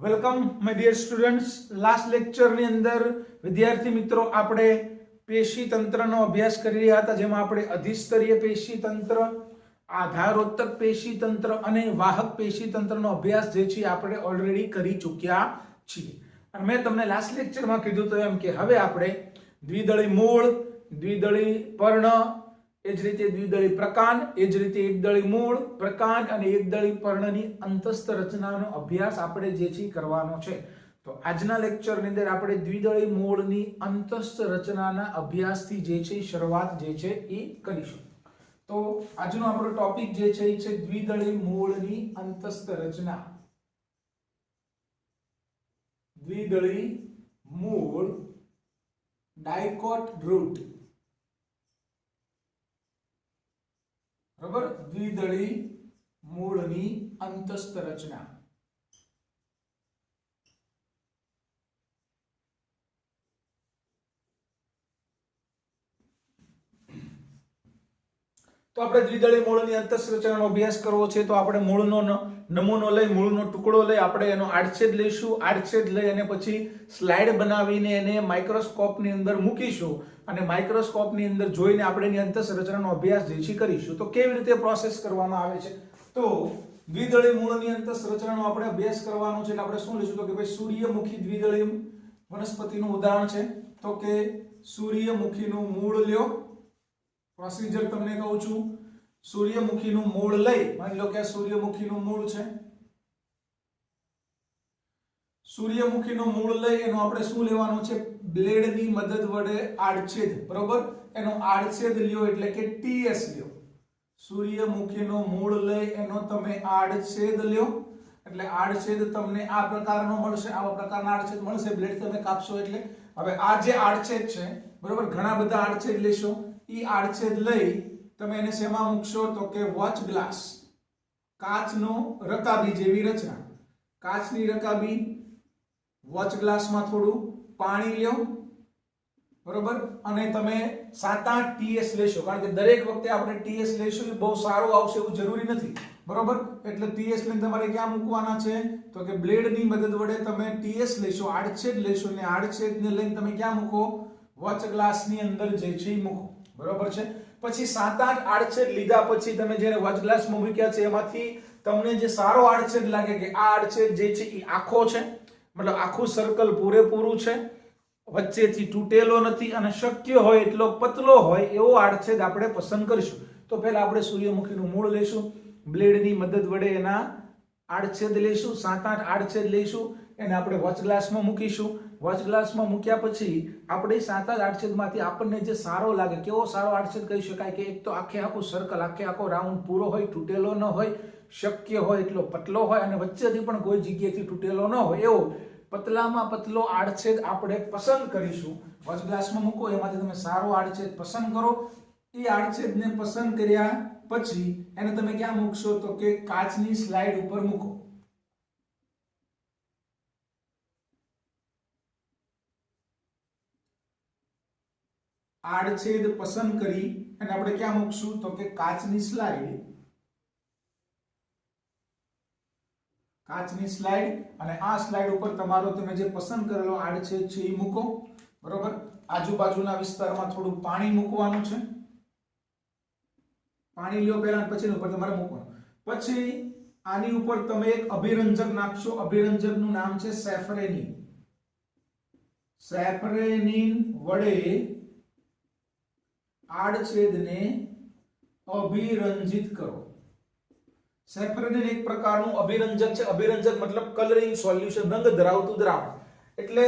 Welcome my dear students. Last લેક્ચરની અંદર વિદ્યાર્થી મિત્રો આપણે પેશી તંત્રનો અભ્યાસ કરી રહ્યા હતા, જેમાં આપણે અધિસ્તરીય પેશી તંત્ર, આધારોત્તક પેશી તંત્ર અને વાહક પેશી તંત્રનો અભ્યાસ જે છે આપણે ઓલરેડી કરી ચૂક્યા છીએ. અને મેં તમને લાસ્ટ લેક્ચરમાં કીધું તો એમ કે હવે આપણે દ્વિદળી મૂળ, દ્વિદળી પર્ણ, એ જ રીતે દ્વિદળી પ્રકાંડ, એ જ રીતે એકદળી મૂળ, પ્રકાંડ અને એકદળી પર્ણની અંતસ્થ રચનાનો અભ્યાસ આપણે જે છે કરવાનો છે. તો આજના લેક્ચરની અંદર આપણે દ્વિદળી મૂળની અંતસ્થ રચનાના અભ્યાસથી જે છે શરૂઆત જે છે એ કરીશું. તો આજનો આપણો ટોપિક જે છે એ છે દ્વિદળી મૂળની અંતસ્થ રચના. દ્વિદળી મૂળ, ડાયકોટ રૂટ. બરાબર, દ્વિદળી મૂળની અંતસ્થ રચના. તો આપણે દ્વિદળી મૂળની અંતસ્થ રચનાનો અભ્યાસ કરવો છે તો આપણે મૂળનો નમૂનો લઈ, મૂળનો ટુકડો લઈ આપણે એનો આડછેદ લઈશું. આડછેદ લઈ અને પછી સ્લાઇડ બનાવીને એને માઇક્રોસ્કોપની અંદર મૂકીશું અને માઇક્રોસ્કોપની અંદર જોઈને આપણે એની અંતસ્થ રચનાનો અભ્યાસ જે છે કરીશું. તો કેવી રીતે પ્રોસેસ કરવામાં આવે છે? તો દ્વિદળી મૂળની અંતસ્થ રચનાનો આપણે અભ્યાસ કરવાનો છે એટલે આપણે શું લઈશું? તો કે ભાઈ સૂર્યમુખી દ્વિદળી વનસ્પતિનું ઉદાહરણ છે તો કે સૂર્યમુખીનું મૂળ લ્યો. પ્રોસિજર તમને કહું છું. સૂર્યમુખીનું મૂળ લઈ, માની લો કે આ સૂર્યમુખીનું મૂળ છે. સૂર્યમુખીનું મૂળ લઈ એનો આપણે શું લેવાનું છે? બ્લેડની મદદ વડે આડછેદ. બરોબર, એનો આડછેદ લ્યો એટલે કે ટીએસ લ્યો. સૂર્યમુખીનું મૂળ લઈ એનો તમે આડછેદ લ્યો એટલે આડછેદ તમને આ પ્રકારનો મળશે. આવા પ્રકારના આડછેદ મળશે, બ્લેડ તમે કાપશો એટલે. હવે આ જે આડછેદ છે, બરોબર, ઘણા બધા આડછેદ લેશો. ઈ આડછેદ લઈ તમે એને શેમાં મૂકશો? તો કે વોચ ગ્લાસ, કાચનો રકાબી જેવી રચના. કાચની રકાબી, વોચ ગ્લાસમાં થોડું પાણી લ્યો, બરોબર, અને તમે 7-8 ટીએસ લેશો. કારણ કે દરેક વખતે આપણે ટીએસ લેશું એ બહુ સારું આવશે એવું જરૂરી નથી, બરોબર. એટલે ટીએસ લઈને તમારે ક્યાં મૂકવાના છે? તો કે બ્લેડની મદદ વડે તમે ટીએસ લેશો, આડછેદ લેશો અને આડછેદને લઈને તમે ક્યાં મૂકો? વોચ ગ્લાસની અંદર જે છે એ મૂકો, બરોબર છે. પછી 7-8 આડછેદ લીધા પછી તમે જ્યારે વોચ ગ્લાસમાં મૂક્યા છે એમાંથી તમને જે સારો આડછેદ લાગે કે આ આડછેદ જે છે એ આખો છે, મતલબ આખું સર્કલ પૂરેપૂરું છે, વચ્ચેથી તૂટેલો નથી અને શક્ય હોય એટલો પતલો હોય એવો આડછેદ આપણે પસંદ કરીશું. તો પહેલા આપણે સૂર્યમુખીનું મૂળ લઈશું, બ્લેડની મદદ વડે એના આડછેદ લઈશું, 7-8 આડછેદ લઈશું, એને આપણે વોચ ગ્લાસમાં મૂકીશું. વોચ ગ્લાસમાં મૂક્યા પછી આપણે 7-8 આડછેદમાંથી આપણને જે સારો લાગે, કેવો સારો આડછેદ કહી શકાય કે એક તો આખે આખું સર્કલ, આખે આખો રાઉન્ડ પૂરો હોય, તૂટેલો ન હોય, શક્ય હોય એટલો પતલો હોય અને વચ્ચેથી પણ કોઈ જગ્યાએથી તૂટેલો ન હોય એવો પતલામાં પતલો આડછેદ આપણે પસંદ કરીશું. વોચ ગ્લાસમાં મૂકો, એમાંથી તમે સારો આડછેદ પસંદ કરો. એ આડછેદને પસંદ કર્યા પછી એને તમે ક્યાં મૂકશો? તો કે કાચની સ્લાઇડ ઉપર મૂકો. આડછેદ પસંદ કરી અને આપણે ક્યાં મૂકશું? તો કે કાચની સ્લાઇડ. કાચની સ્લાઇડ અને આ સ્લાઇડ ઉપર તમારો તમે જે પસંદ કરેલો આડછેદ છે એ મૂકો, બરોબર. આજુબાજુના વિસ્તારમાં થોડું પાણી મૂકવાનું છે. પાણી લ્યો પહેલા, પછી ઉપર તમારે મૂકવાનું. પછી આની ઉપર તમે એક અભિરંજક નાખશો. અભિરંજકનું નામ છે સેફ્રેનિન. સેફ્રેનિન વડે આડછેદને અભિરંજિત કરો. સેફ્રેનિન એક પ્રકારનું અભિરંજક છે. અભિરંજક મતલબ કલરિંગ સોલ્યુશન, રંગ ધરાવતું દ્રાવણ. એટલે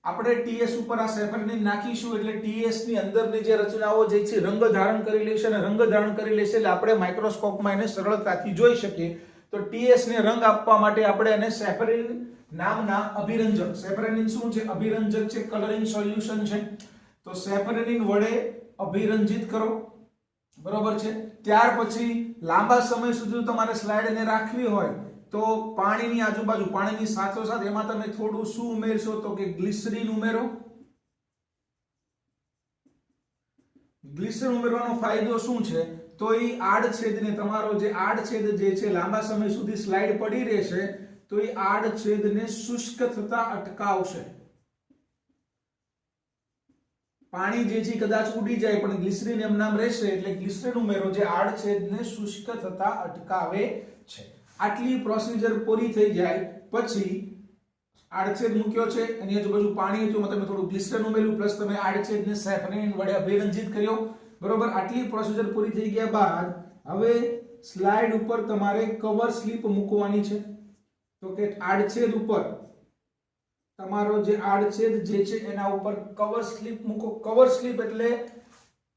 આપણે ટીએસ ઉપર આ સેફ્રેનિન નાખીશું એટલે ટીએસ ની અંદરની જે રચનાઓ જે છે રંગ ધારણ કરી લેશે અને રંગ ધારણ કરી લેશે એટલે આપણે માઇક્રોસ્કોપમાં એને સરળતાથી જોઈ શકીએ. તો ટીએસ ને રંગ આપવા માટે આપણે એને સેફ્રેનિન નામના અભિરંજક, સેફ્રેનિન શું છે? અભિરંજક છે, કલરિંગ સોલ્યુશન છે. તો સેફ્રેનિન વડે અભિરંજિત કરો, બરોબર છે. ત્યાર પછી લાંબા સમય સુધી તમારે સ્લાઇડને રાખવી હોય તો પાણીની આજુબાજુ, પાણીની સાથોસાથ એમાં તમે થોડું શું ઉમેરશો? તો કે ગ્લિસરીન ઉમેરો. ગ્લિસરીન ઉમેરવાનો ફાયદો શું છે? તો એ આડછેદને, તમારો જે આડછેદ જે છે લાંબા સમય સુધી સ્લાઇડ પડી રહેશે તો એ આડછેદને શુષ્ક થતા અટકાવશે. પાણી જે છે કદાચ ઉડી જાય પણ ગ્લિસરીન એમ નામ રહેશે, એટલે ગ્લિસરીન ઉમેરો જે આડછેદને શુષ્ક થતા અટકાવે છે. આટલી પ્રોસિજર પૂરી થઈ જાય પછી આડછેદ મૂક્યો છે, એની આજુબાજુ પાણી હતું, તમે થોડું ગ્લિસરીન ઉમેર્યું, પ્લસ તમે આડછેદને સેફ્રોન વડે અભિરંજિત કર્યો. બરોબર, આટલી પ્રોસિજર પૂરી થઈ ગયા બાદ હવે સ્લાઇડ ઉપર તમારે કવર સ્લિપ મૂકવાની છે. તો કે આડછેદ ઉપર તમારો જે આડછેદ જે છે એના ઉપર કવર સ્લિપ મૂકો. કવર સ્લિપ એટલે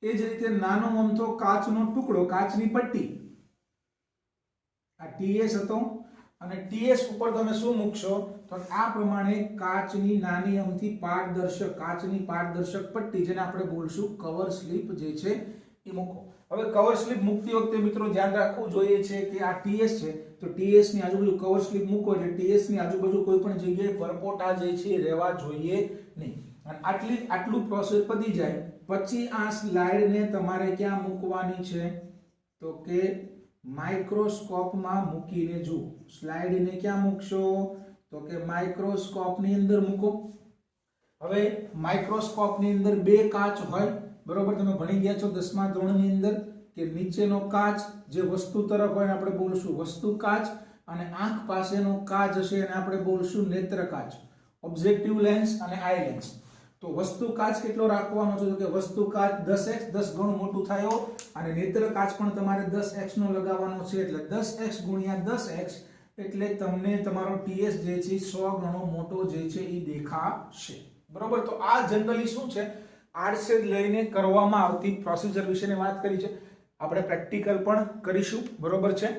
એ જ રીતે નાનો અમથો કાચનો ટુકડો, કાચની પટ્ટી. આ ટીએસ હતો અને ટીએસ ઉપર તમે શું મૂકશો તો આ પ્રમાણે કાચની નાની અમથી પારદર્શક, કાચની પારદર્શક પટ્ટી, જેને આપણે બોલશું કવર સ્લિપ જે છે એ મૂકો. હવે કવર સ્લિપ મૂકતી વખતે મિત્રો ધ્યાન રાખવું જોઈએ છે કે આ ટીએસ છે, તો ટીએસ ની આજુબાજુ કવર સ્લિપ મૂકો એટલે ટીએસ ની આજુબાજુ કોઈ પણ જગ્યાએ પરપોટા જે છે રહેવા જોઈએ નહીં. અને આટલું પ્રોસેસ પતી જાય પછી આ સ્લાઇડને તમારે ક્યાં મૂકવાની છે તો કે માઇક્રોસ્કોપમાં મૂકીને જુઓ. સ્લાઇડને ક્યાં મૂકશો તો કે માઇક્રોસ્કોપની અંદર મૂકો. હવે માઇક્રોસ્કોપની અંદર બે કાચ હોય, બરોબર, તમે ભણી ગયા છો 10મા ધોરણની અંદર કે નીચેનો કાચ જે વસ્તુ તરફ હોય આપણે બોલશું વસ્તુ કાચ, અને આંખ પાસેનો કાચ હશે એને આપણે બોલશું નેત્ર કાચ, ઓબ્જેક્ટિવ લેન્સ અને આઈ લેન્સ. તો વસ્તુ કાચ કેટલો રાખવાનો છે તો કે વસ્તુ કાચ 10x, 10 ગણું મોટું થાય, અને નેત્ર કાચ પણ તમારે 10x નો લગાવવાનો છે, એટલે 10x ગુણ્યા 10x એટલે તમને તમારો ટીએસ જે છે 100 ગણો મોટો જે છે એ દેખાશે. બરોબર, તો આ જનરલી શું છે આડછેદ લઈને કરવામાં આવતી પ્રોસિજર વિશેની વાત કરી છે. આપણે પ્રેક્ટિકલ પણ કરીશું, બરોબર છે.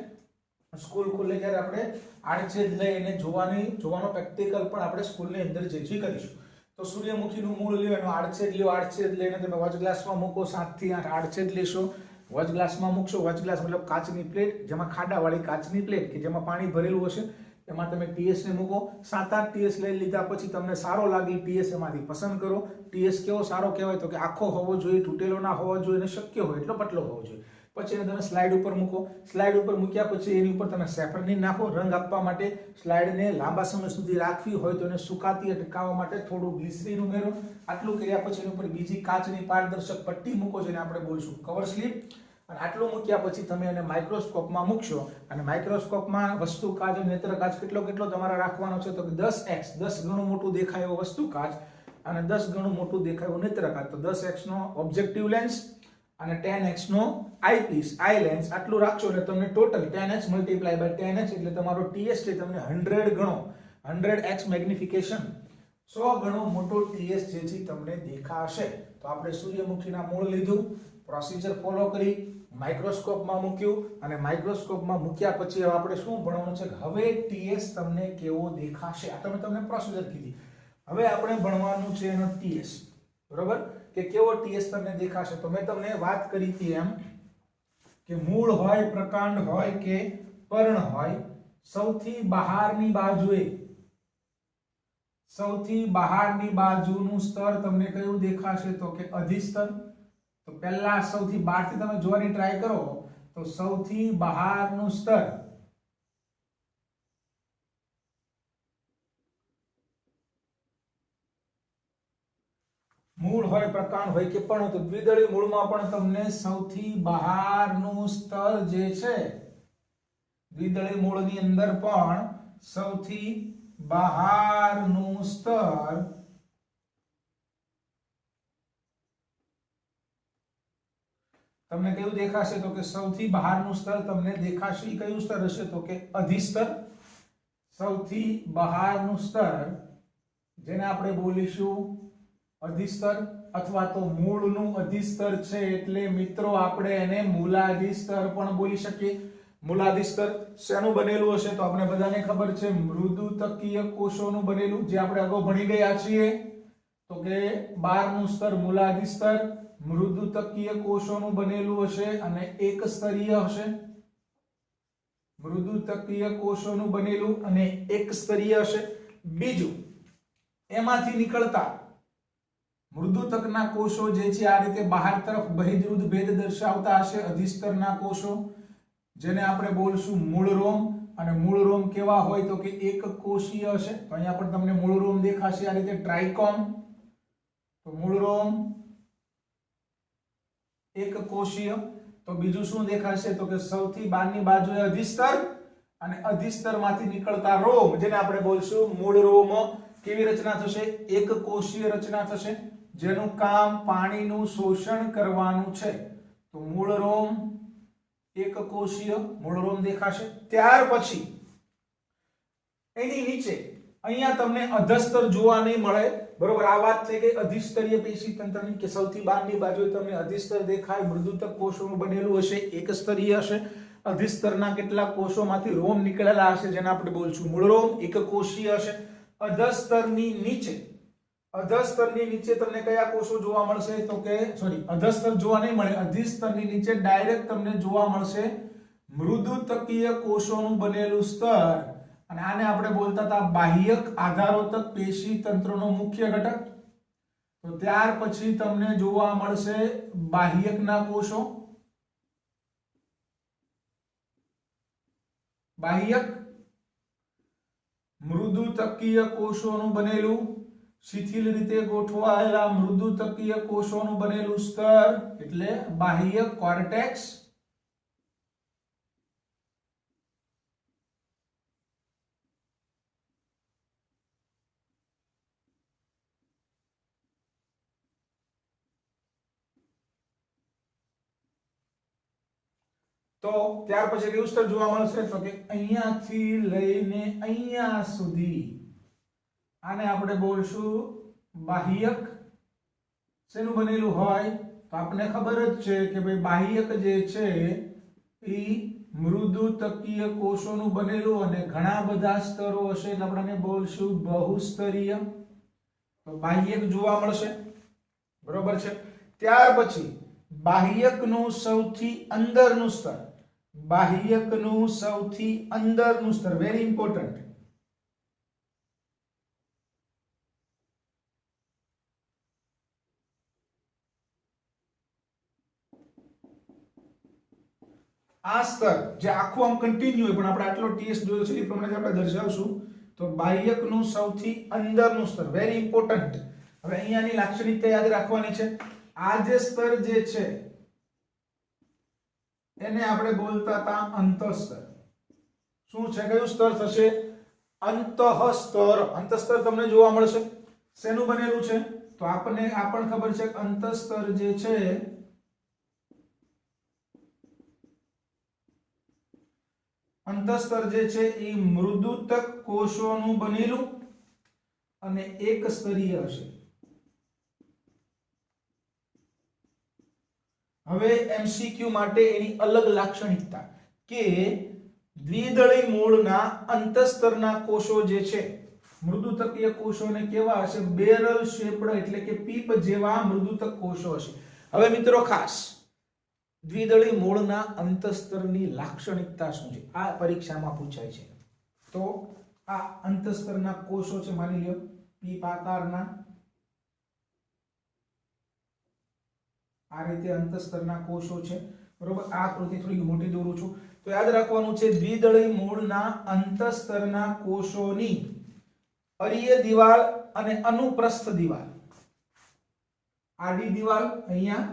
સ્કૂલ ખુલે ત્યારે આપણે આડછેદ લઈને જોવાનો પ્રેક્ટિકલ પણ આપણે સ્કૂલની અંદર જે છે કરીશું. તો સૂર્યમુખીનું મૂળ લ્યો, એનો આડછેદ લ્યો, આડછેદ લઈને તમે વચ ગ્લાસમાં મૂકો, 7 થી 8 આડછેદ લેશો, વચ ગ્લાસમાં મૂકશો. વચ ગ્લાસ મતલબ કાચની પ્લેટ, જેમાં ખાડાવાળી કાચની પ્લેટ કે જેમાં પાણી ભરેલું હશે, એમાં તમે ટીએસ ને મૂકો. 7-8 ટીએસ લઈ લીધા પછી તમને સારો લાગી ટીએસ એમાંથી પસંદ કરો. ટીએસ કેવો સારો કહેવાય તો કે આખો હોવો જોઈએ, તૂટેલો ના હોવો જોઈએ, અને શક્ય હોય એટલો પતલો હોવો જોઈએ. પછી એને તમે સ્લાઇડ ઉપર મૂકો. સ્લાઇડ ઉપર મૂક્યા પછી એની ઉપર તમે સેફ્રોન નાખો રંગ આપવા માટે. સ્લાઇડને લાંબા સમય સુધી રાખવી હોય તો એને સુકાતી અટકાવવા માટે થોડું ગ્લિસરીન ઉમેરો. આટલું કર્યા પછી એની ઉપર બીજી કાચની પારદર્શક પટ્ટી મૂકો, જેને આપણે બોલશું કવર સ્લિપ. અને આટલું મૂક્યા પછી તમે એને માઇક્રોસ્કોપમાં મૂકશો, અને માઇક્રોસ્કોપમાં વસ્તુ કાચ અને નેત્ર કાચ કેટલો તમારે રાખવાનો છે તો કે 10x, 10 ગણું મોટું દેખાય એવો વસ્તુ કાચ અને 10 ગણું મોટું દેખાય એવો નેત્ર કાચ. તો 10x નો ઓબ્જેક્ટિવ લેન્સ અને 10x નો આઈપીસ, આઈ લેન્સ, આટલું રાખશો એટલે તમને total 10x multiply by 10x એટલે તમારો ટીએસ છે તમને 100 ગણો, 100x મેગ્નિફિકેશન 100 ગણો મોટો ટીએસ જે છે તમને દેખાશે. તો આપણે સૂર્યમુખીના મૂળ લીધું, પ્રોસિજર ફોલો કરી, માઇક્રોસ્કોપમાં મૂક્યું, અને માઇક્રોસ્કોપમાં મૂક્યા પછી હવે આપણે શું ભણવાનું છે હવે ટીએસ તમને કેવો દેખાશે. આ તમને પ્રોસિજર કીધી. હવે આપણે ભણવાનું છે એનો ટીએસ, બરોબર, કે કેવો ટીએસ તમને દેખાશે. તો મેં તમને વાત કરી હતી એમ કે મૂળ હોય, પ્રકાંડ હોય કે પર્ણ હોય, સૌથી બહારની બાજુનું સ્તર તમને કયું દેખાશે તો કે અધિસ્તર. તો પહેલા સૌથી બહારથી તમે જોવાની ટ્રાય કરો તો સૌથી બહારનું સ્તર મૂળ હોય, પ્રકાંડ હોય કે પણ, તો દ્વિદળી મૂળમાં પણ તમને સૌથી બહારનું સ્તર જે છે, દ્વિદળી મૂળની અંદર પણ સૌથી બહારનું સ્તર તમને કયું દેખાશે તો કે સૌથી બહારનું સ્તર તમને દેખાશે. કયું સ્તર હશે તો કે અધિસ્તર. સૌથી બહારનું સ્તર જેને આપણે બોલીશું અધિસ્તર, અથવા તો મૂળનું અધિસ્તર છે એટલે મિત્રો આપણે એને મૂલાધિસ્તર પણ બોલી શકીએ. મૂલાધિસ્તર શેનું બનેલું હશે તો આપણે બધાને ખબર છે મૃદુતકીય કોષોનું બનેલું, જે આપણે અગાઉ ભણી ગયા છીએ. તો કે બહારનું સ્તર મૂલાધિસ્તર મૃદુતકીય કોષોનું બનેલું હશે અને એક સ્તરીય હશે. મૃદુતકીય કોષોનું બનેલું અને એક સ્તરીય હશે. બીજું, એમાંથી નીકળતા મૃદુતકના કોષો જે છે આ રીતે બહાર તરફ બહિર્દૃઢ ભેદ દર્શાવતા હશે. અધિસ્તરના કોષો જેને આપણે બોલશું મૂળરોમ, અને મૂળ રોમ કેવા હોય તો કે એક કોષીય હશે. તો અહીંયા પણ તમને મૂળ રોમ દેખાશે આ રીતે ટ્રાઇકોમ. તો મૂળ રોમ એક કોષીય. તો બીજું શું દેખાશે તો કે સૌથી બહારની બાજુએ અધિસ્તર અને અધિસ્તરમાંથી નીકળતા રોમ જેને આપણે બોલશું મૂળ રોમ. કેવી રચના થશે? એક કોષીય રચના થશે જેનું કામ પાણીનું શોષણ કરવાનું છે. તો મૂળ રોમ એક કોષીય મૂળ રોમ દેખાશે. ત્યાર પછી એની નીચે અહીંયા તમને અધસ્તર જોવા નહીં મળે, બરોબર. આ વાત થઈ ગઈ અધિસ્તરીય પેશી તંત્રની કે સૌથી બહારની બાજુએ તમને અધિસ્તર દેખાય, મૃદુતક કોષોનું બનેલું હશે, એક સ્તરીય હશે. અધિસ્તરના કેટલાક કોષોમાંથી રોમ નીકળેલા હશે જેને આપણે બોલશું મૂળ રોમ, એક કોષીય હશે. અધસ્તરની નીચે તમને કયા કોષો જોવા મળશે તો કે અધસ્તર જોવા નહીં મળે, અધિસ્તરની નીચે ડાયરેક્ટ તમને જોવા મળશે મૃદુતકીય કોષોનું બનેલું સ્તર. અને આને આપણે બોલતા હતા બાહ્યક આધારોતક પેશી તંત્રનો મુખ્ય ઘટક. તો ત્યાર પછી તમને જોવા મળશે બાહ્યકના કોષો, બાહ્યક મૃદુતકીય કોષોનું બનેલું શિથિલ રીતે ગોઠવાયેલા મૃદુતકીય કોષોનું બનેલું સ્તર એટલે બાહ્યક કોર્ટેક્સ. તો ત્યાર પછી કયું સ્તર જોવા મળશે તો કે અહીંયાથી લઈને અહીંયા સુધી આને આપણે બોલશું બાહ્યક. શેનું બનેલું હોય તો આપણને ખબર જ છે કે ભાઈ બાહ્યક જે છે એ મૃદુતકીય કોષોનું બનેલું અને ઘણા બધા સ્તરો હશે એટલે આપણે બોલશું બહુસ્તરીય. તો બાહ્યક જોવા મળશે, બરોબર છે. ત્યાર પછી બાહ્યકનું સૌથી અંદરનું સ્તર, બાહ્યકનું સૌથી અંદરનું સ્તર વેરી ઇમ્પોર્ટન્ટ. આ સ્તર જે આખું આમ કન્ટિન્યુ હોય પણ આપણે આટલો ટીએસ જોયો છે એ પ્રમાણે આપણે દર્શાવશું. તો બાહ્યકનું સૌથી અંદરનું સ્તર વેરી ઇમ્પોર્ટન્ટ. હવે અહીંયાની લાક્ષણિકતા યાદ રાખવાની છે. આ જે સ્તર જે છે એને આપણે બોલતા હતા અંતઃસ્તર. શું છે? કયું સ્તર થશે? અંતઃસ્તર. અંતઃસ્તર તમને જોવા મળશે. શેનું બનેલું છે તો આપણને ખબર છે કે અંતઃસ્તર જે છે અંતઃસ્તર જે છે એ મૃદુતક કોષોનું બનેલું અને એક સ્તરીય હશે. હવે એમસીક્યુ માટે એની અલગ લાક્ષણિકતા કે દ્વિદળી મૂળના અંતઃસ્તરના કોષો જે છે મૃદુતકીય કોષોને કેવા હશે? બેરલ શેપ્ડ એટલે કે પીપ જેવા મૃદુતક કોષો હશે. હવે મિત્રો ખાસ દ્વિદળી મૂળના અંતઃસ્તરની લાક્ષણિકતા શું છે આ પરીક્ષામાં પૂછાય છે. તો આ અંતઃસ્તરના કોષો છે, માની લ્યો પીપ આકારના, આ રીતે અંતઃસ્તરના કોષો છે, બરોબર. આ આકૃતિ થોડી મોટી દોરું છું. તો યાદ રાખવાનું છે દ્વિદળી મૂળના અંતઃસ્તરના કોષોની અરીય દિવાલ અને અનુપ્રસ્થ દિવાલ, આડી દિવાલ અહીંયા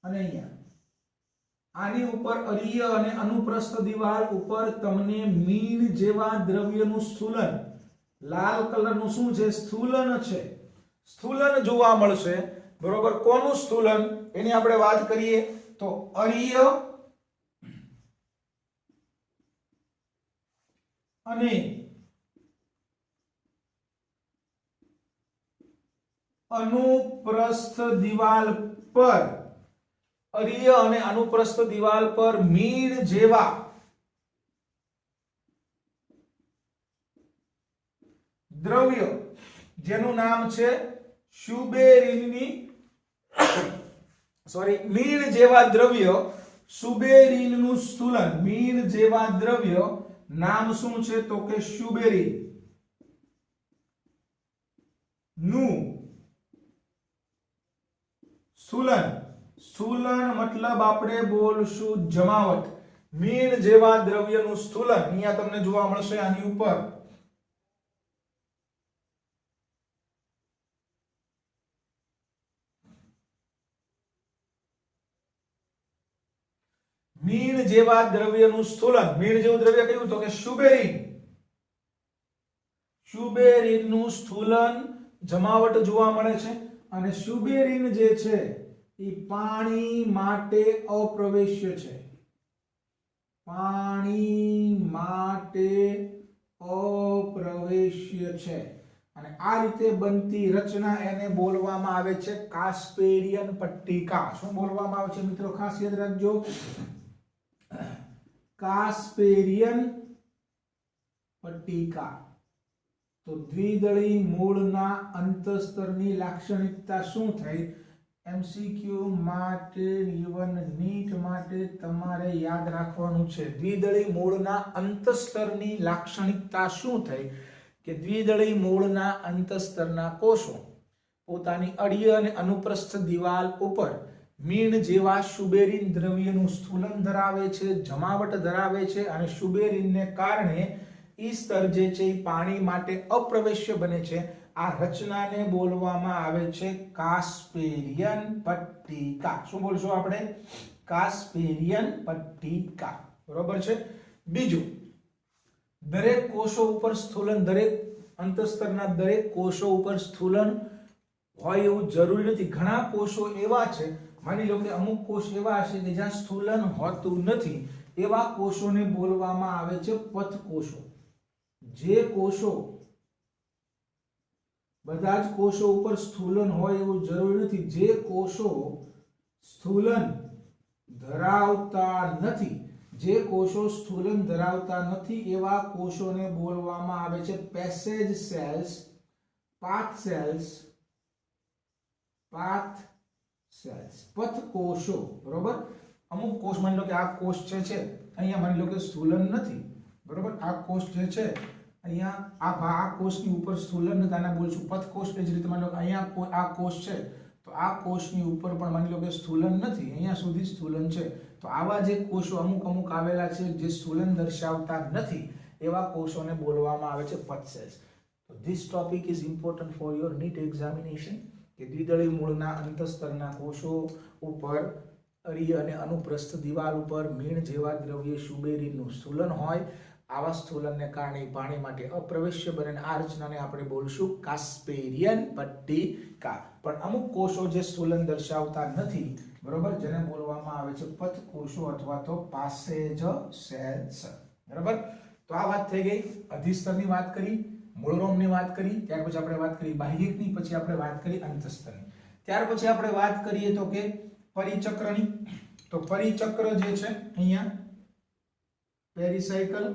અને અહીંયા, આની ઉપર અરીય અને અનુપ્રસ્થ દિવાલ ઉપર તમને મીણ જેવા દ્રવ્યનું સ્થૂલન, લાલ કલરનું શું છે? સ્થૂલન છે. સ્થૂલન જોવા મળશે, બરોબર. કોનું સ્થૂલન એની આપણે વાત કરીએ તો અરીય અને અનુપ્રસ્થ દિવાલ પર, અરીય અને અનુપ્રસ્થ દિવાલ પર મીણ જેવા દ્રવ્ય જેનું નામ છે સુબેરીનની મીણ જેવા દ્રવ્ય, સુબેરીનનું સ્થૂલન, મીણ જેવા દ્રવ્ય નામ શું છે તો કે સુબેરીન નું સ્થૂલન. સ્થૂલન મતલબ આપણે બોલશું જમાવટ. મીણ જેવા દ્રવ્યનું સ્થૂલન અહીંયા તમને જોવા મળશે આની ઉપર. મીણ જેવા દ્રવ્યનું સ્થૂલન. મીણ જેવું દ્રવ્ય કયું? તો કે શુબેરીન. શુબેરીનનું સ્થૂલન જમાવટ જોવા મળે છે. અને શુબેરીન જે છે એ પાણી માટે અપ્રવેશ્ય છે. પાણી માટે અપ્રવેશ્ય છે. અને આ રીતે બનતી રચના એને બોલવામાં આવે છે કાસ્પેરિયન પટ્ટિકા. શું બોલવામાં આવે છે મિત્રો? ખાસ યાદ રાખજો, કાસ્પેરિયન પટ્ટિકા. તો દ્વિદળી મૂળના અંતસ્તરની લાક્ષણિકતા શું થઈ? એમસીક્યુ માટે, ઇવન નીટ માટે તમારે યાદ રાખવાનું છે. દ્વિદળી મૂળના અંતસ્તરની લાક્ષણિકતા શું થઈ? કે દ્વિદળી મૂળના અંતસ્તરના કોષો પોતાની અડીય અને અનુપ્રસ્થ દિવાલ ઉપર મીણ જેવા શુબેરીન દ્રવ્યનું સ્થૂલન ધરાવે છે, જમાવટ ધરાવે છે. અને શુબેરીનને કારણે ઈ સ્તર જે છે એ પાણી માટે અપ્રવેશ્ય બને છે. આ રચનાને બોલવામાં આવે છે કાસ્પેરિયન પટ્ટિકા. શું બોલશું આપણે? કાસ્પેરિયન પટ્ટિકા. બરોબર છે. બીજું, દરેક કોષો ઉપર સ્થૂલન, દરેક અંતસ્તરના દરેક કોષો ઉપર સ્થૂલન હોય એવું જરૂરી નથી. ઘણા કોષો એવા છે, માની લો કે અમુક કોષ એવા હશે કે જ્યાં સ્થૂલન હોતું નથી. એવા કોષોને બોલવામાં આવે છે પથકોષો. જે કોષો, બધા જ કોષો ઉપર સ્થૂલન હોય એવું જરૂરી નથી. જે કોષો સ્થૂલન ધરાવતા નથી, જે કોષો સ્થૂલન ધરાવતા નથી એવા કોષોને બોલવામાં આવે છે passage cells, path cells, path cells, પથકોષો. બરોબર. અમુક કોષ, માની લો કે આ કોષ છે અહીંયા, માની લો કે સ્થૂલન નથી. બરોબર. આ કોષ જે છે અહીંયા, આ કોષની ઉપર સ્થૂલન નથી, આને બોલશું પથકોષ. એ જ રીતે માની લો કે અહીંયા આ કોષ છે, તો આ કોષની ઉપર પણ માની લો કે સ્થૂલન નથી, અહીંયા સુધી સ્થૂલન છે. તો આવા જે કોષો અમુક આવેલા છે જે સ્થૂલન દર્શાવતા નથી, એવા કોષોને બોલવામાં આવે છે પથ સેલ્સ. તો this topic is important for your NEET examination કે દ્વિદળી મૂળના અંતસ્તરના કોષો ઉપર અરીય અને અનુપ્રસ્થ દિવાલ ઉપર મીણ જેવા દ્રવ્ય શુબેરીનનું સ્થૂલન હોય. આવા સ્થૂલનને કારણે પાણી માટે અપ્રવેશ્ય બને. આ રચનાને આપણે બોલશું કાસ્પેરિયન પટ્ટિકા. પણ અમુક કોષો જે સ્થૂલન દર્શાવતા નથી, બરોબર, જેને બોલવામાં આવે છે પથકોષો અથવા તો પાસેજ સેલ્સ. બરાબર. તો આ વાત થઈ ગઈ. અધિસ્તરની વાત કરી, મૂળરોમની વાત કરી, ત્યાર પછી આપણે વાત કરી બાહ્યકની, પછી આપણે વાત કરી અંતસ્તરની. ત્યાર પછી આપણે વાત કરીએ તો કે પરિચક્રની. તો પરિચક્ર જે છે અહીંયા પેરીસાયકલ,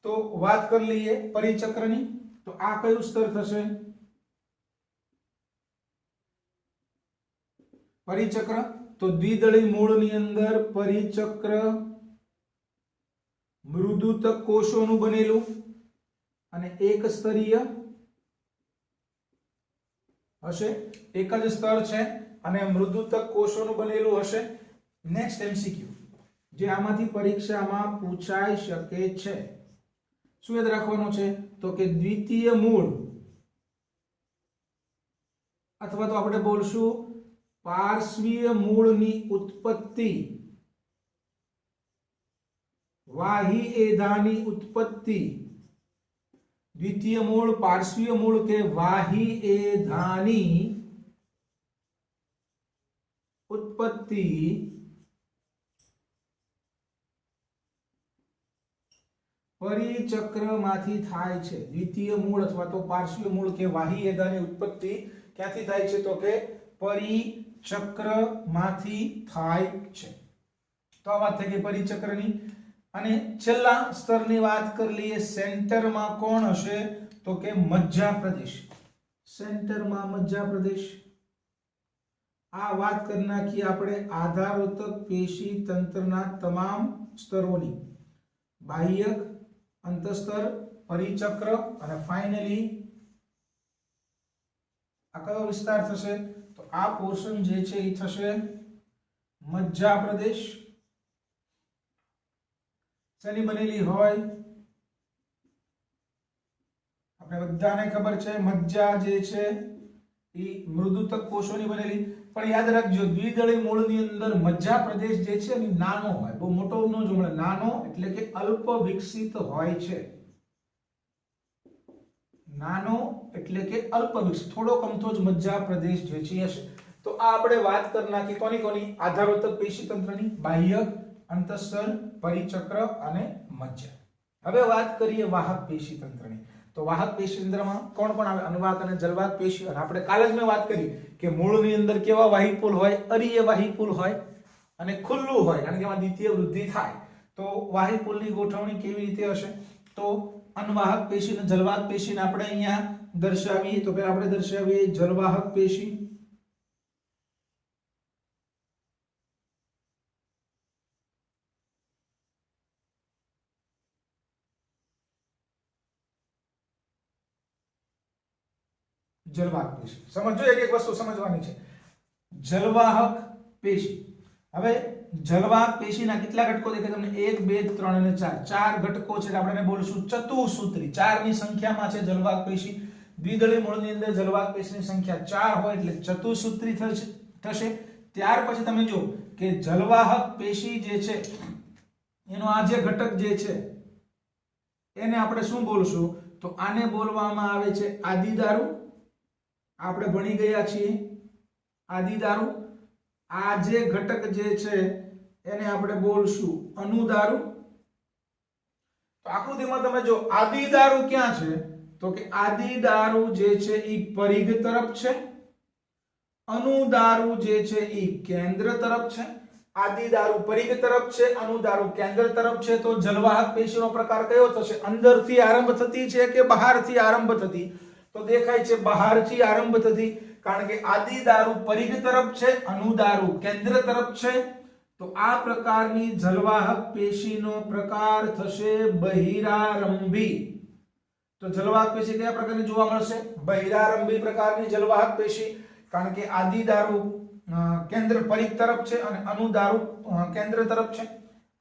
તો વાત કરી લઈએ પરિચક્રની. તો આ કયું સ્તર થશે? પરિચક્ર. તો દ્વિદળી મૂળની અંદર પરિચક્ર મૃદુતક કોષોનું બનેલું અને એક સ્તરીય હશે. એક જ સ્તર છે અને મૃદુતક કોષોનું બનેલું હશે. નેક્સ્ટ એમસીક્યુ જે આમાંથી પરીક્ષામાં પૂછાઈ શકે છે, શું યાદ રાખવાનું છે? તો કે દ્વિતીય મૂળ અથવા તો આપણે બોલશું પાર્શ્વીય મૂળની ઉત્પત્તિ, વાહી એધાની ઉત્પત્તિ. દ્વિતીય મૂળ, પાર્શ્વીય મૂળ કે વાહી એધાની ઉત્પત્તિ પરિચક્રમાંથી થાય છે. દ્વિતીય મૂળ અથવા તો પાર્શ્વીય મૂળ કે વાહી એધાની ઉત્પત્તિ ક્યાંથી થાય છે? તો કે પરિચક્રમાંથી થાય છે. તો આ વાત થઈ ગઈ પરિચક્રની. અને છેલ્લા સ્તરની વાત કરી લઈએ, સેન્ટરમાં કોણ હશે? તો કે મજ્જા પ્રદેશ, સેન્ટરમાં મજ્જા પ્રદેશ। આ વાત કરી નાખી આપણે આધારોતક પેશી તંત્રના તમામ સ્તરોની, બાહ્યક, અંતસ્તર, પરિચક્ર અને ફાઇનલી આ કયો વિસ્તાર થશે? તો આ પોર્શન જે છે એ થશે મજ્જા પ્રદેશ। શેની બનેલી હોય? આપણે બધાને ખબર છે મજ્જા જે છે એ મૃદુતક કોષોની બનેલી, પણ યાદ રાખજો દ્વિદળી મૂળની અંદર મજ્જા પ્રદેશ જે છે એ નાનો હોય, બહુ મોટો ન જોવા મળે, નાનો એટલે કે અલ્પ વિકસિત હોય છે, નાનો એટલે કે અલ્પ વિકસિત, થોડો કમથો જ મજ્જા પ્રદેશ જે છે હશે। તો આ આપણે વાત કરી નાખી કોની કોની? આધારોતક પેશી તંત્રની, બાહ્યક, અંતસ્તર, પરિચક્ર અને મજ્જા। હવે વાત કરીએ વાહક પેશી તંત્રની। તો વાહક પેશી તંત્રમાં કોણ કોણ આવે? અનુવાહક અને જલવાહક પેશી। અને આપણે કાલે જ મેં વાત કરી કે મૂળની અંદર કેવા વાહિપુલ હોય? અરીય વાહિપુલ હોય અને ખુલ્લું હોય, કારણ કે એમાં દ્વિતીય વૃદ્ધિ થાય। તો વાહિપુલની ગોઠવણી કેવી રીતે હશે? તો અનવાહક પેશી અને જલવાહક પેશીને આપણે અહીંયા દર્શાવીએ તો પહેલા આપણે દર્શાવીએ જલવાહક પેશી, જલવાહક પેશી સમજો, એક એક વસ્તુ સમજવાની છે। જલવાહક પેશી, હવે જલવાહક પેશીના કેટલા ઘટકો દેખાય તમને? 1 2 3 અને 4, ચાર ઘટકો છે, આપણે એને બોલશું ચતુસૂત્રી, ચારની સંખ્યામાં છે જલવાહક પેશી। દ્વિદળી મૂળની અંદર જલવાહક પેશીની સંખ્યા 4 હોય એટલે ચતુસૂત્રી થશે। ત્યાર પછી તમે જો કે જલવાહક પેશી જે છે એનો આ જે ઘટક જે છે એને આપણે શું બોલશું? તો આને બોલવામાં આવે છે આદિદારુ। આપણે ભણી ગયા છીએ આદિદારુ। આ જે ઘટક જે છે એને આપણે બોલશું અનુદારુ। તો આકૃતિમાં તમે જો આદિદારુ ક્યાં છે? તો કે આદિદારુ જે છે એ પરિઘ તરફ છે, અનુદારુ જે છે એ કેન્દ્ર તરફ છે। આદિદારુ પરિઘ તરફ છે, અનુદારુ કેન્દ્ર તરફ છે। તો જલવાહક પેશીનો પ્રકાર કયો થશે? અંદરથી આરંભ થતી છે કે બહારથી આરંભ થતી? તો દેખાય છે બહારથી આરંભ થતી, કારણ કે આદિદારુ પરિઘ તરફ છે, અનુદારુ કેન્દ્ર તરફ છે। તો આ પ્રકારની જલવાહક પેશીનો પ્રકાર થશે બહિરારંભી। તો જલવાહક પેશી કયા પ્રકારની જોવા મળશે? બહિરારંભી પ્રકારની જલવાહક પેશી, કારણ કે આદિદારુ કેન્દ્ર પરિઘ તરફ છે અને અનુદારુ કેન્દ્ર તરફ છે।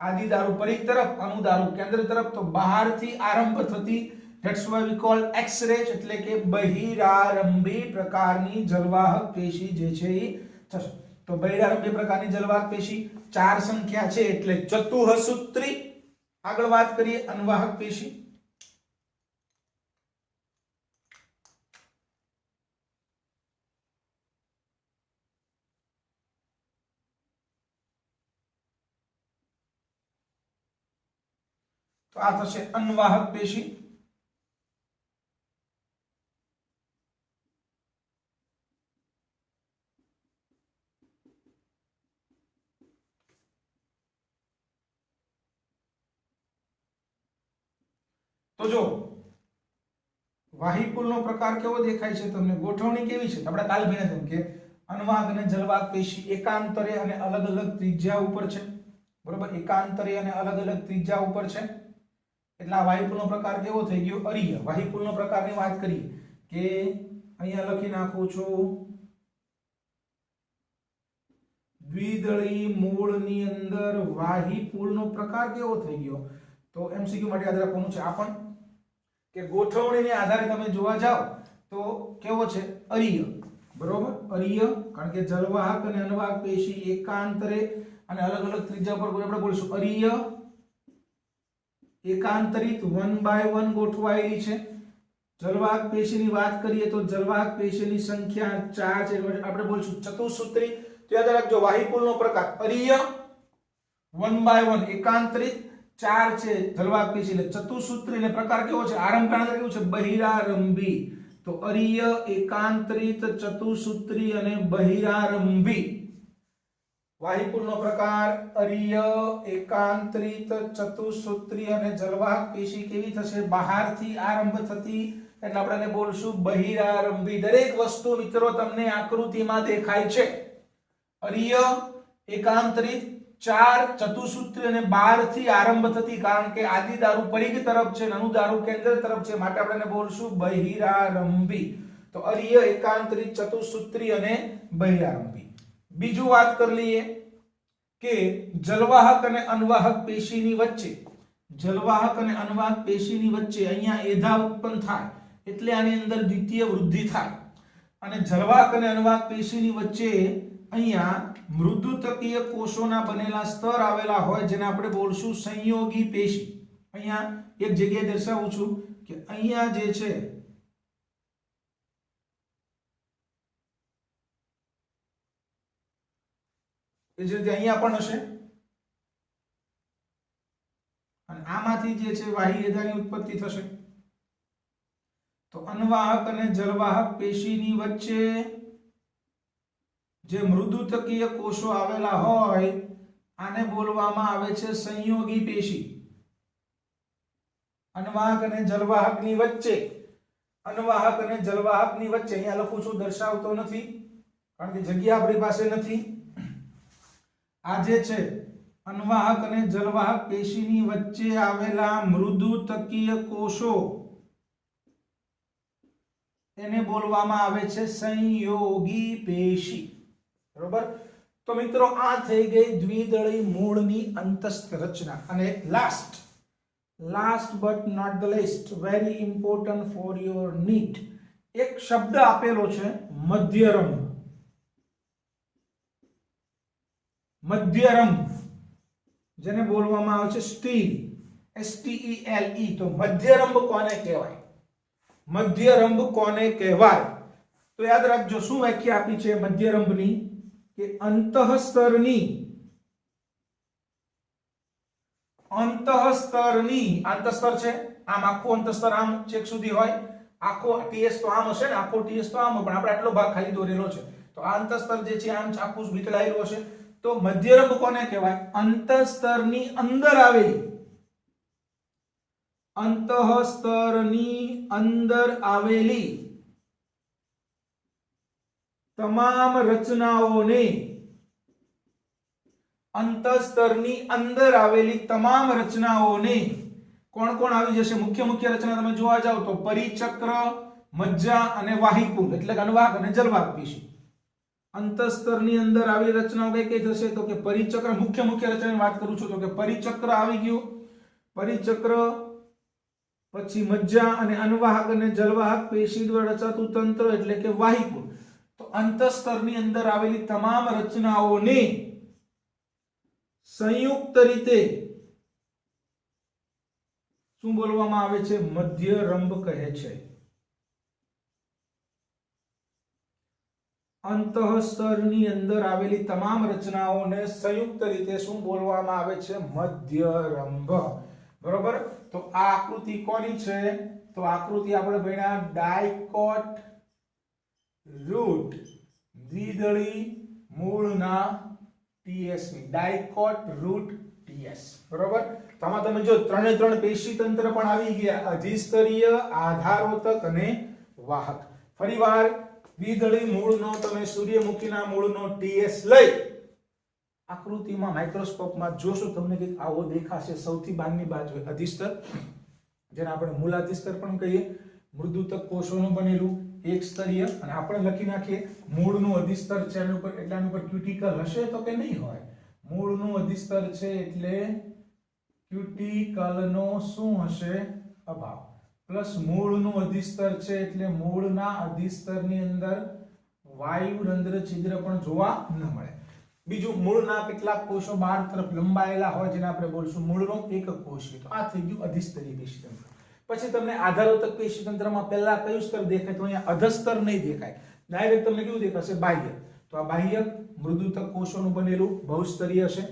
આદિદારુ પરિઘ તરફ, અનુદારુ કેન્દ્ર તરફ, તો બહારથી આરંભ થતી, that's why we call X-ray, એટલે કે બહિરારંભી પ્રકારની જલવાહક પેશી જે છે એ થશે। તો બહિરારંભી પ્રકારની જલવાહક પેશી 4 સંખ્યા છે એટલે ચતુઃસૂત્રી। આગળ વાત કરીએ અનવાહક પેશી। તો આ થશે અનવાહક પેશી। તો જો વાહિપુલનો પ્રકાર કેવો દેખાય છે તમને? ગોઠવણી કેવી છે? આપણે કાલ ભણ્યા તેમ કે અનવાહક અને જલવાહક પેશી એકાંતરે અને અલગ અલગ ત્રિજ્યા ઉપર છે, બરોબર? એકાંતરે અને અલગ અલગ ત્રિજ્યા ઉપર છે એટલે આ વાહિપુલનો પ્રકાર કેવો થઈ ગયો? અરીય। વાહિપુલનો પ્રકારની વાત કરીએ કે અહીંયા લખી નાખું છું દ્વિદળી મૂળની અંદર વાહિપુલનો પ્રકાર કેવો થઈ ગયો? તો એમસીક્યુ માટે યાદ રાખવાનું છે આ પણ કે ગોઠવણીને આધારે તમે જોવા જાવ તો કેવો છે? અરીય, બરોબર? અરીય, કારણ કે જલવાહક અને અનવાહક પેશી એકાંતરે અને અલગ અલગ ત્રિજ્યા પર આપણે બોલશું અરીય, એકાંતરિત 1 by 1 ગોઠવાયેલી છે। જલવાહક પેશીની વાત કરીએ તો જલવાહક પેશીની સંખ્યા 4 છે એટલે આપણે બોલશું ચતુસૂત્રી। તો યાદ રાખજો વાહિપુલનો પ્રકાર અરીય, 1 by 1 એકાંતરિત, 4 છે જલવાહક પેશી એટલે ચતુસૂત્રી, અને પ્રકાર કેવો છે? આરંભ કાળ કેવું છે? બહિરારંભી। તો અરીય, એકાંતરિત, ચતુસૂત્રી અને બહિરારંભી। વાહિપુલનો પ્રકાર અરીય, એકાંતરિત, ચતુસૂત્રી અને જલવાહક પેશી કેવી થશે? બહારથી આરંભ થતી, એટલે આપણે એને બોલશું બહિરારંભી. દરેક વસ્તુ મિત્રો તમને આકૃતિમાં દેખાય છે. અરીય, એકાંતરિત, 4 ચતુસૂત્રી અને 12 થી આરંભ થતી, કારણ કે આદિ દારૂ પરિઘ તરફ છે, નાનું દારૂ કેન્દ્ર તરફ છે, માટે આપણે એને બોલશું બહિરારંભી. તો અરીય, એકાંતરિત, ચતુસૂત્રી અને બહિરારંભી. બીજું વાત કરી લઈએ કે જલવાહક અને અનવાહક પેશીની વચ્ચે, જલવાહક અને અનવાહક પેશીની વચ્ચે અહીંયા એધા ઉત્પન્ન થાય એટલે આની અંદર દ્વિતીય વૃદ્ધિ થાય. અને જલવાહક અને અનવાહક પેશીની વચ્ચે અહીંયા મૃદુતકીય કોષોના બનેલા સ્તર આવેલા હોય જેને આપણે બોલશું સંયોગી પેશી. અહીંયા એક જગ્યાએ દર્શાવું છું કે અહીંયા જે છે એ જ રીતે અહીંયા પણ હશે, અને આમાંથી જે છે વાહી એધાની ઉત્પત્તિ થશે. તો અનવાહક અને જલવાહક પેશીની વચ્ચે જે મૃદુતકીય કોષો આવેલા હોય આને બોલવામાં આવે છે સંયોગી પેશી. અનવાહક અને જલવાહકની વચ્ચે, અનવાહક અને જલવાહકની વચ્ચે અહીંયા લખું છું, દર્શાવતો નથી કારણ કે જગ્યા આપણી પાસે નથી. આ જે છે અનવાહક અને જલવાહક પેશીની વચ્ચે આવેલા મૃદુતકીય કોષો એને બોલવામાં આવે છે સંયોગી પેશી. બરોબર. તો મિત્રો આ થઈ ગઈ દ્વિદળી મૂળની અંતસ્થ રચના. અને last but not the least, very important for your NEET, એક શબ્દ આપેલો છે મધ્યરંભ. મધ્યરંભ જેને બોલવામાં આવે છે સ્ટીલ, STELE. તો મધ્યરંભ કોને કહેવાય? મધ્યરંભ કોને કહેવાય? તો યાદ રાખજો શું વ્યાખ્યા આપી છે મધ્યરંભની, કે અંતઃસ્તરની, અંતઃસ્તર છે આમ, આખું અંતઃસ્તર આમ છેક સુધી હોય, આખો TS તો આમ હશે ને, આખો TS તો આમ, પણ આપણે આટલો ભાગ ખાલી દોરેલો છે, તો આ અંતઃસ્તર જે છે આમ આખું વીંટળાયેલું હશે. તો મધ્યરંભ કોને કહેવાય? અંતઃસ્તરની અંદર આવેલી, અંતઃસ્તરની અંદર આવેલી તમામ રચનાઓને, અંતઃસ્તરની અંદર આવેલી તમામ રચનાઓને કોણ કોણ આવી જશે? મુખ્ય રચના તમે જોવા જાવ તો પરિચક્ર, મજ્જા અને વાહિકુલ, એટલે કે અનવાહક અને જલવાહક પેશી. અંતઃસ્તરની અંદર આવેલી રચનાઓ કઈ કઈ થશે? તો કે પરિચક્ર, મુખ્ય રચનાની વાત કરું છું, તો કે પરિચક્ર આવી ગયું, પરિચક્ર, પછી મજ્જા અને અનવાહક અને જલવાહક પેશી દ્વારા રચાતું તંત્ર એટલે કે વાહિકુલ. તો અંતઃસ્તરની અંદર આવેલી તમામ રચનાઓને સંયુક્ત રીતે શું બોલવામાં આવે છે? મધ્યરંભ કહે છે. અંતઃસ્તરની અંદર આવેલી તમામ રચનાઓને સંયુક્ત રીતે શું બોલવામાં આવે છે? મધ્યરંભ. બરોબર. તો આ આકૃતિ કોની છે? તો આકૃતિ આપણે ભણ્યા ડાયકોટ રૂટ દ્વિદળી મૂળના TS ની, ડાયકોટ રૂટ TS. બરોબર. તો આમાં તમે જો ત્રણે પેશી તંત્ર પણ આવી ગયા, અધિસ્તરીય, આધારોતક અને વાહક. ફરીવાર દ્વિદળી મૂળનો તમે સૂર્યમુખીના મૂળનો TS લઈ આકૃતિમાં માઇક્રોસ્કોપમાં જોશો, તમને કંઈક આવો દેખાશે. સૌથી બહારની બાજુએ અધિસ્તર, જેને આપણે મૂલાધિસ્તર પણ કહીએ, મૃદુતક કોષોનું બનેલું એક સ્તરીય, અને આપણે લખી નાખીએ મૂળનું અધિસ્તર છે એના ઉપર, એટલે આના ઉપર ક્યુટિકલ હશે તો કે નહીં હોય? મૂળનું અધિસ્તર છે એટલે ક્યુટિકલનો શું હશે? અભાવ. પ્લસ મૂળનું અધિસ્તર છે એટલે મૂળના અધિસ્તરની અંદર વાયુ રંધ્ર છિદ્ર પણ જોવા ન મળે. બીજું, મૂળના કેટલાક કોષો બહાર તરફ લંબાયેલા હોય જેને આપણે બોલશું મૂળનો એકક કોષીય. તો આ થઈ ગયું અધિસ્તરીય પેશી તંત્ર. પછી તમને આધારોતક પેશી તંત્રમાં પહેલા કયું સ્તર દેખાય? તો અહીંયા અધસ્તર નહીં દેખાય, ડાયરેક્ટ તમને કેવું દેખાશે? બાહ્ય. તો આ બાહ્યક મૃદુતક કોષોનું બનેલું બહુસ્તરીય છે.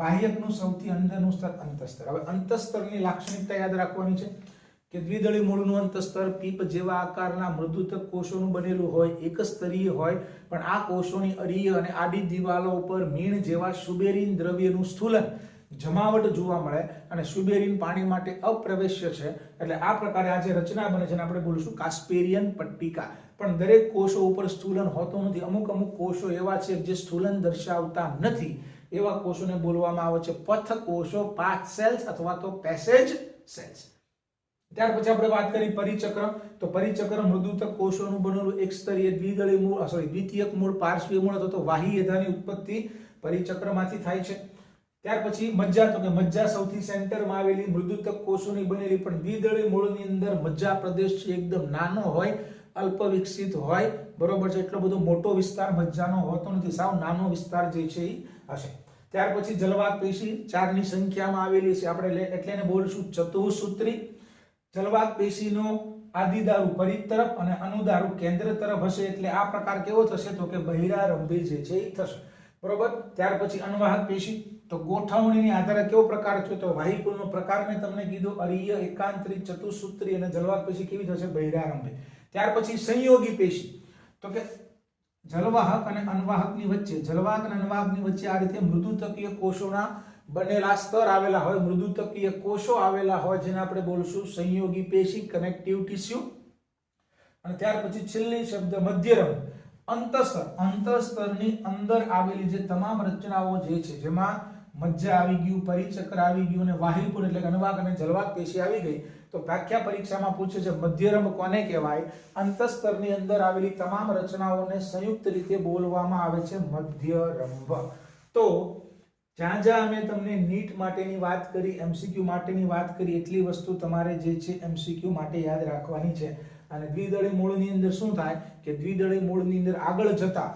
બાહ્યકનું સૌથી અંદરનું સ્તર અંતસ્તર. હવે અંતસ્તરની લાક્ષણિકતા યાદ રાખવાની છે કે દ્વિદળી મૂળનું અંતસ્તર પીપ જેવા આકારના મૃદુતક કોષોનું બનેલું હોય, એક સ્તરીય હોય, પણ આ કોષોની અરીય અને આડી દિવાલો ઉપર મીણ જેવા સુબેરીન દ્રવ્યનું સ્થૂલન જમાવટ જોવા મળે અને સ્યુબેરિન પાણી માટે અપ્રવેશ્ય છે, એટલે આ પ્રકારે આ જે રચના બને છે આપણે બોલશું કાસ્પેરિયન પટ્ટિકા. પણ દરેક કોષો ઉપર સ્થૂલન હોતું નથી. અમુક કોષો એવા છે જે સ્થૂલન દર્શાવતા નથી, એવા કોષોને બોલવામાં આવે છે પથ કોષો, પાથ સેલ્સ અથવા તો પેસેજ સેલ્સ. ત્યાર પછી આપણે વાત કરી પરિચક્ર. તો પરિચક્ર મૃદુતક કોષોનું બનેલું એક સ્તરીય દ્વિદળીય મૂળ દ્વિતીયક મૂળ, પાર્શ્વીય મૂળ અથવા તો વાહી ઉત્પત્તિ પરિચક્રમાંથી થાય છે. ત્યાર પછી મજ્જા. તો કે મજ્જા સૌથી સેન્ટરમાં આવેલી મૃદુતક કોષોની બનેલી પણ દ્વિદળીય મૂળની અંદર મજ્જા પ્રદેશ છે એકદમ નાનો હોય, અલ્પ વિકસિત હોય, બરોબર છે. એટલો બધો મોટો વિસ્તાર મજ્જાનો હોતો નથી, સાવ નાનો વિસ્તાર જે છે એ હશે. ત્યાર પછી જલવાક પેશી 4 ની સંખ્યામાં આવેલી છે, આપણે એટલે એને બોલશું ચતુઃસૂત્રી. જલવાક પેશીનો આદિદારુ પરિધ તરફ અને અનુદારુ કેન્દ્ર તરફ હશે, એટલે આ પ્રકાર કેવો થશે તો કે બહિરારંભી જે છે એ થશે, બરોબર. ત્યાર પછી અનવાહક પેશી. તો ગોઠવણીની આધારે કેવો પ્રકાર છે તો વાહિકુલનો પ્રકાર મેં તમને કીધું, અરીય, એકાંતરી, ચતુઃસૂત્રી અને જલવાક પેશી કેવી થશે બહિરારંભી. ત્યાર પછી સંયોગી પેશી. તો કે જલવાહક અને અનવાહકની વચ્ચે, જલવાહક અને અનવાહકની વચ્ચે આ રીતે મૃદુતકીય કોષોના બનેલા સ્તર આવેલા હોય, મૃદુતકીય કોષો આવેલા હોય, જેને આપણે બોલશું સંયોગી પેશી, કનેક્ટિવ ટિશ્યુ. અને ત્યાર પછી છેલ્લી શબ્દ મધ્યરંભ. અંતસ્તર. અંતસ્તરની અંદર આવેલી જે તમામ રચનાઓ જે છે, જેમાં મજ્જા આવી ગયું, પરિચક્ર આવી ગયું અને વાહિકુલ એટલે કે અનવાહક અને જલવાક પેશી આવી ગઈ, તો વ્યાખ્યા પરીક્ષામાં પૂછે છે મધ્યરંભ કોને કહેવાય? અંતસ્તરની અંદર આવેલી તમામ રચનાઓને સંયુક્ત રીતે બોલવામાં આવે છે મધ્યરંભ. તો જ્યાં જ્યાં અમે તમને નીટ માટેની વાત કરી, એમસીક્યુ માટેની વાત કરી, એટલી વસ્તુ તમારે જે છે એમસીક્યુ માટે યાદ રાખવાની છે. અને દ્વિદળીય મૂળની અંદર શું થાય કે દ્વિદળીય મૂળની અંદર આગળ જતા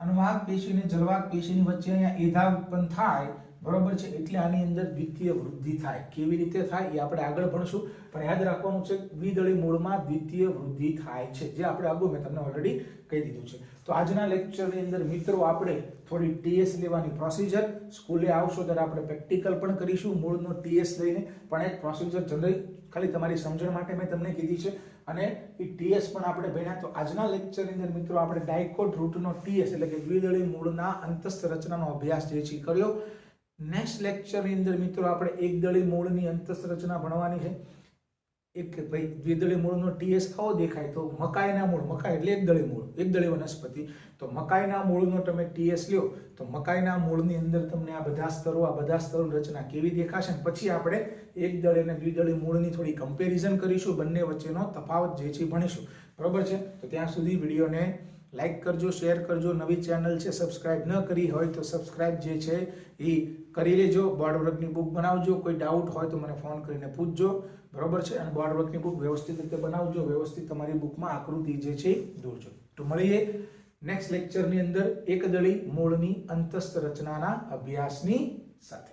અનવાહક પેશી અને જલવાક પેશીની વચ્ચે અહીંયા એધા ઉત્પન્ન થાય, બરોબર છે. એટલે આની અંદર દ્વિતીય વૃદ્ધિ થાય. કેવી રીતે થાય એ આપણે આગળ ભણશું, પણ યાદ રાખવાનું છે દ્વિદળીય મૂળમાં દ્વિતીય વૃદ્ધિ થાય છે, જે આપણે અગાઉ મેં તમને ઓલરેડી કહી દીધું છે. તો આજના લેક્ચરની અંદર મિત્રો આપણે થોડી ટીએસ લેવાની પ્રોસિજર, સ્કૂલે આવશો ત્યારે આપણે પ્રેક્ટિકલ પણ કરીશું મૂળનો ટીએસ લઈને, પણ એક પ્રોસિજર જનરલી ખાલી તમારી સમજણ માટે મેં તમને કીધી છે, અને એ ટીએસ પણ આપણે ભણ્યા. તો આજના લેક્ચરની અંદર મિત્રો આપણે ડાયકોટ રૂટનો ટીએસ એટલે કે દ્વિદળીય મૂળના અંતસ્થ રચનાનો અભ્યાસ જે છે કર્યો. નેક્સ્ટ લેક્ચરની અંદર મિત્રો આપણે એકદળીય મૂળની અંતસ્થ રચના ભણવાની છે. એક ભાઈ દ્વિદળીય મૂળનો ટીએસ આવો દેખાય તો મકાઈના મૂળ, મકાઈ એટલે એકદળીય મૂળ, એકદળીય વનસ્પતિ. તો મકાઈના મૂળનો તમે ટીએસ લ્યો તો મકાઈના મૂળની અંદર તમને આ બધા સ્તરોની રચના કેવી દેખાશે, પછી આપણે એકદળીય અને દ્વિદળીય મૂળની થોડી કમ્પેરિઝન કરીશું, બંને વચ્ચેનો તફાવત જે છે ભણીશું, બરોબર છે. તો ત્યાં સુધી વિડીયોને લાઈક કરજો, શેર કરજો. નવી ચેનલ છે, સબસ્ક્રાઇબ ન કરી હોય તો સબસ્ક્રાઇબ જે છે એ કરી લેજો. બોર્ડ વર્કની બુક બનાવજો. કોઈ ડાઉટ હોય તો મને ફોન કરીને પૂછજો, બરોબર છે. અને બોર્ડ વર્કની બુક વ્યવસ્થિત રીતે બનાવજો, વ્યવસ્થિત તમારી બુકમાં આકૃતિ જે છે દોરજો. તો મળીએ નેક્સ્ટ લેક્ચરની અંદર એકદળી મૂળની અંતસ્થ રચનાના અભ્યાસની સાથે.